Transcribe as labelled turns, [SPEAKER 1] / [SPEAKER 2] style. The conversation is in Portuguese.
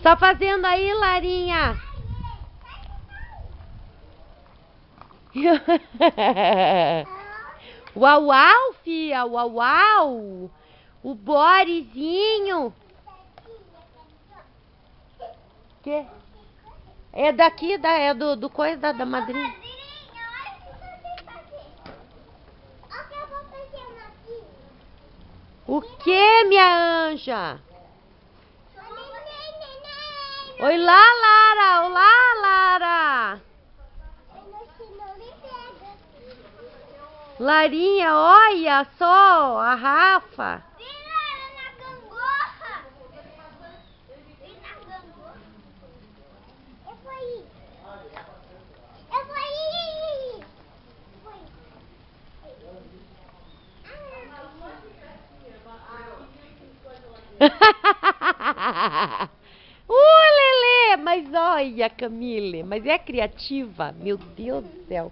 [SPEAKER 1] tá fazendo aí, Larinha? Uau, uau, fia, uau, uau. O Borizinho. Que? É daqui, é do coisa da madrinha. O que, minha anja? Oi lá, Lara. Olá, Lara. Larinha, olha só a Rafa. Lelê, mas olha, Camille, mas é criativa, meu Deus do céu.